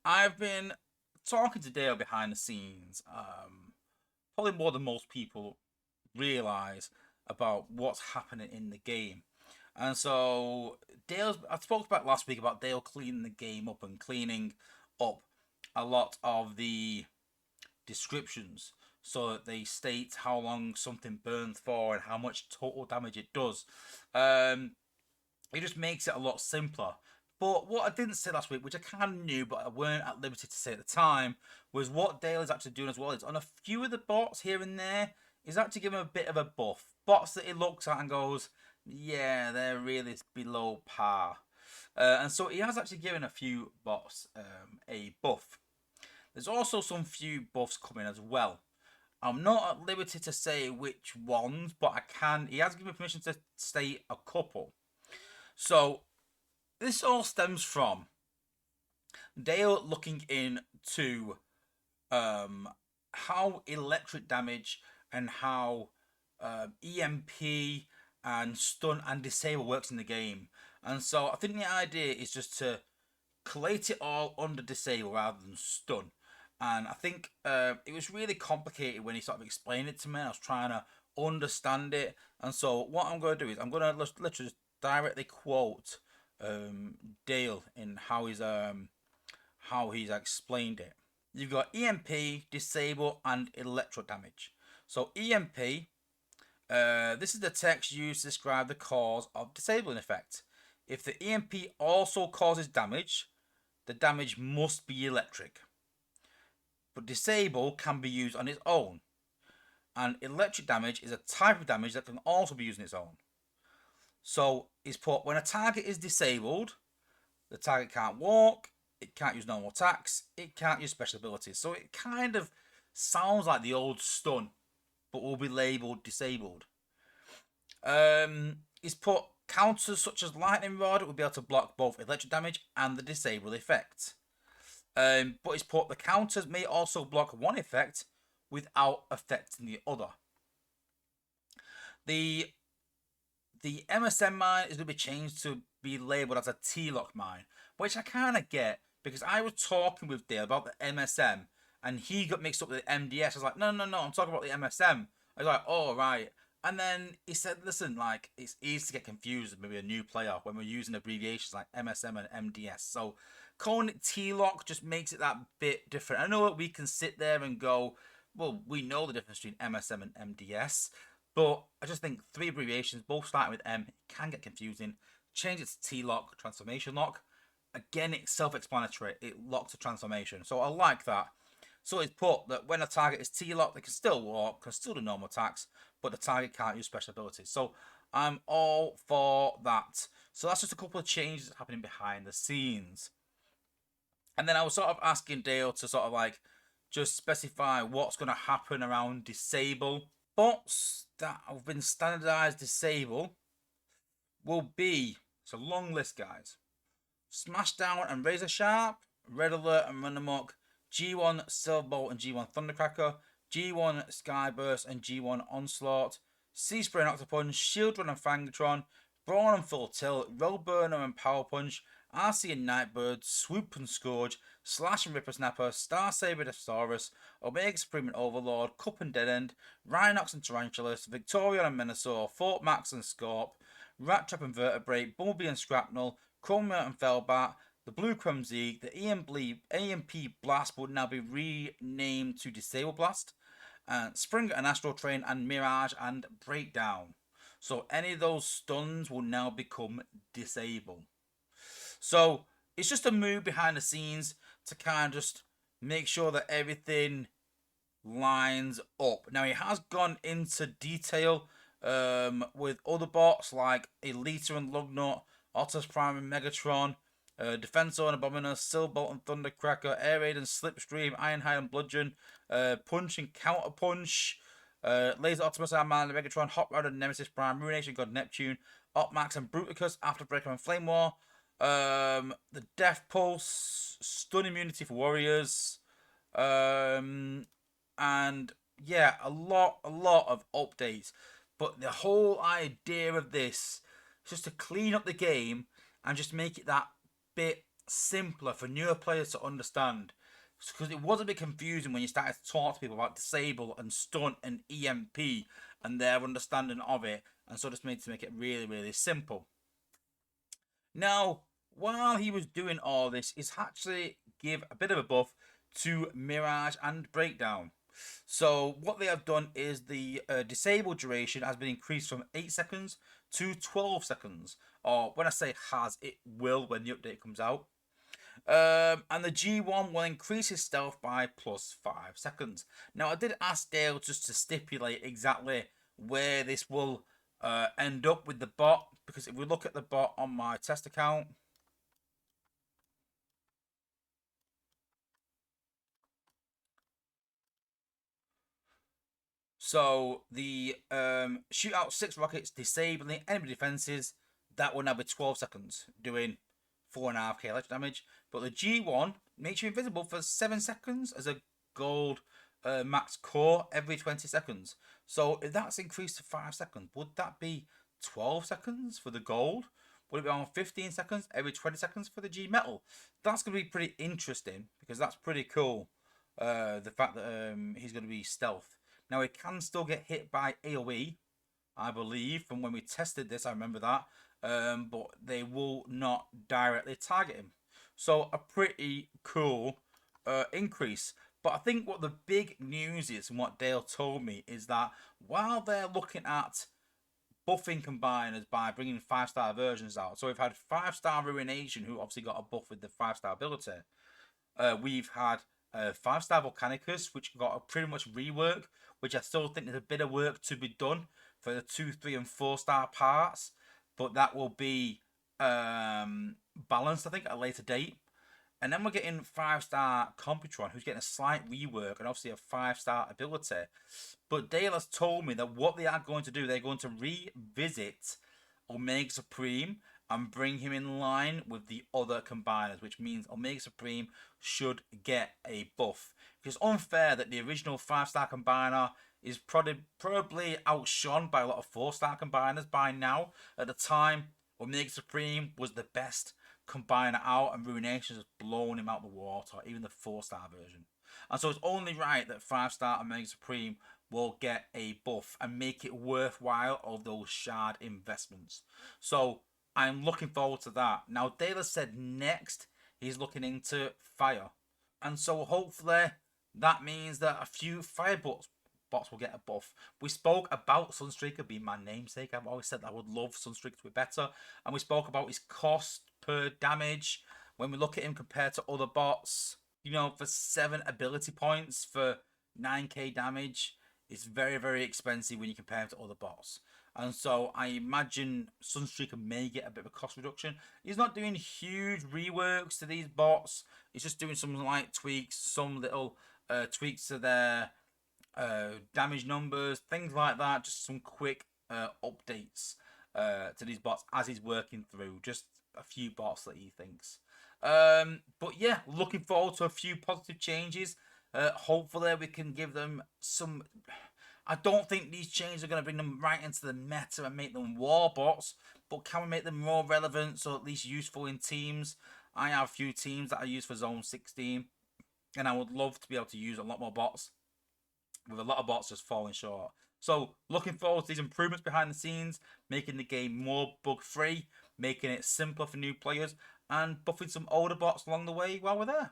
I've been talking to Dale behind the scenes, probably more than most people realize about what's happening in the game. And so I spoke about last week about Dale cleaning the game up and cleaning up a lot of the descriptions so that they state how long something burns for and how much total damage it does. Um, it just makes it a lot simpler. But what I didn't say last week, which I kind of knew but I weren't at liberty to say at the time, was what Dale is actually doing as well. Is on a few of the bots here and there, he's actually giving a bit of a buff. Bots that he looks at and goes, yeah, they're really below par. And so he has actually given a few bots a buff. There's also some few buffs coming as well. I'm not at liberty to say which ones, but I can. He has given me permission to state a couple. So this all stems from Dale looking into how electric damage and how EMP and stun and disable works in the game. And so I think the idea is just to collate it all under disable rather than stun. And I think it was really complicated when he sort of explained it to me. I was trying to understand it. And so what I'm going to do is I'm going to literally just directly quote Dale in how he's explained it. You've got EMP, disable, and electro damage. So EMP, this is the text used to describe the cause of disabling effect. If the EMP also causes damage, the damage must be electric. But disable can be used on its own. And electric damage is a type of damage that can also be used on its own. So it's put when a target is disabled, the target can't walk, it can't use normal attacks, it can't use special abilities. So it kind of sounds like the old stun, but will be labelled disabled. It's put counters such as lightning rod will be able to block both electric damage and the disable effect. But it's put the counters may also block one effect without affecting the other. The MSM mine is going to be changed to be labelled as a T-lock mine, which I kind of get because I was talking with Dale about the MSM and he got mixed up with the MDS. I was like, no, I'm talking about the MSM. I was like, oh, right. And then he said, listen, like, it's easy to get confused with maybe a new player when we're using abbreviations like MSM and MDS. So calling it T-lock just makes it that bit different. I know that we can sit there and go, well, we know the difference between MSM and MDS. But I just think three abbreviations, both starting with M, can get confusing. Change it to T-lock, transformation lock. Again, it's self-explanatory. It locks a transformation. So I like that. So it's put that when a target is T-lock, they can still walk, can still do normal attacks, but the target can't use special abilities. So I'm all for that. So that's just a couple of changes happening behind the scenes. And then I was sort of asking Dale to sort of like just specify what's going to happen around disable. Bots that have been standardized disable will be, it's a long list, guys. Smashdown and Razor Sharp, Red Alert and Run Amok, G1 Silverbolt and G1 Thundercracker, G1 Skyburst and G1 Onslaught, Sea Spray and Octopunch, Shield Run and Fangatron, Brawn and Full Tilt, Roll Burner and Power Punch, RC and Nightbird, Swoop and Scourge, Slash and Ripper Snapper, Star Saber and Thesaurus, Omega Supreme and Overlord, Cup and Dead End, Rhinox and Tarantulas, Victorian and Menasor, Fort Max and Scorp, Rat Trap and Vertebrate, Bumblebee and Scrapnel, Chromia and Fellbat, the Blue Crumb Zeeg, the EMP Blast will now be renamed to Disable Blast, and Springer and Astral Train and Mirage and Breakdown. So any of those stuns will now become disable. So it's just a move behind the scenes to kind of just make sure that everything lines up. Now he has gone into detail with other bots like Elita and Lugnut, Otus Prime and Megatron, Defensor and Abominus, Silverbolt and Thundercracker, Air Raid and Slipstream, Ironhide and Bludgeon, Punch and Counter Punch, Laser Optimus and Man and Megatron, Hot Rod and Nemesis Prime, Ruination God Neptune, Opmax and Bruticus, Afterbreaker and Flame War, the Death Pulse, Stun Immunity for Warriors, and yeah, a lot of updates. But the whole idea of this is just to clean up the game and just make it that bit simpler for newer players to understand. Because it was a bit confusing when you started to talk to people about disable and stun and EMP and their understanding of it, and so just made to make it really, really simple. Now, while he was doing all this, he's actually give a bit of a buff to Mirage and Breakdown. So what they have done is the disable duration has been increased from 8 seconds to 12 seconds. Or when I say has, it will when the update comes out. And the G1 will increase his stealth by plus 5 seconds. Now, I did ask Dale just to stipulate exactly where this will end up with the bot, because if we look at the bot on my test account, so the shoot out 6 rockets, disabling enemy defenses, that will now be 12 seconds, doing 4.5k electric damage. But the G1 makes you invisible for 7 seconds as a gold max core every 20 seconds. So if that's increased to 5 seconds, would that be 12 seconds for the gold? Would it be on 15 seconds every 20 seconds for the G metal? That's going to be pretty interesting, because that's pretty cool. The fact that he's going to be stealth. Now, he can still get hit by AoE, I believe, from when we tested this. I remember that. But they will not directly target him. So a pretty cool increase. But I think what the big news is, and what Dale told me, is that while they're looking at buffing combiners by bringing 5-star versions out, so we've had 5-star Ruination, who obviously got a buff with the 5-star ability. We've had 5-star Volcanicus, which got a pretty much rework, which I still think there's a bit of work to be done for the 2, 3, and 4-star parts, but that will be balanced, I think, at a later date. And then we're getting 5-star Computron, who's getting a slight rework and obviously a 5-star ability. But Dale has told me that what they are going to do, they're going to revisit Omega Supreme and bring him in line with the other combiners, which means Omega Supreme should get a buff. It's unfair that the original 5-star combiner is probably outshone by a lot of 4-star combiners by now. At the time, Omega Supreme was the best combiner out, and Ruination has blown him out the water, even the 4-star version. And so it's only right that 5-star Omega Supreme will get a buff and make it worthwhile of those shard investments. So I'm looking forward to that. Now, Dale said next he's looking into fire. And so hopefully that means that a few fire bots will get a buff. We spoke about Sunstreaker being my namesake. I've always said that I would love Sunstreaker to be better. And we spoke about his cost per damage. When we look at him compared to other bots, you know, for 7 ability points for 9k damage, it's very, very expensive when you compare him to other bots. And so I imagine Sunstreaker may get a bit of a cost reduction. He's not doing huge reworks to these bots. He's just doing some light tweaks, some little tweaks to their damage numbers, things like that. Just some quick updates to these bots as he's working through. Just a few bots that he thinks. But yeah, looking forward to a few positive changes. Hopefully we can give them some... I don't think these changes are going to bring them right into the meta and make them war bots, but can we make them more relevant, so at least useful in teams? I have a few teams that I use for Zone 16, and I would love to be able to use a lot more bots, with a lot of bots just falling short. So looking forward to these improvements behind the scenes, making the game more bug-free, making it simpler for new players, and buffing some older bots along the way while we're there.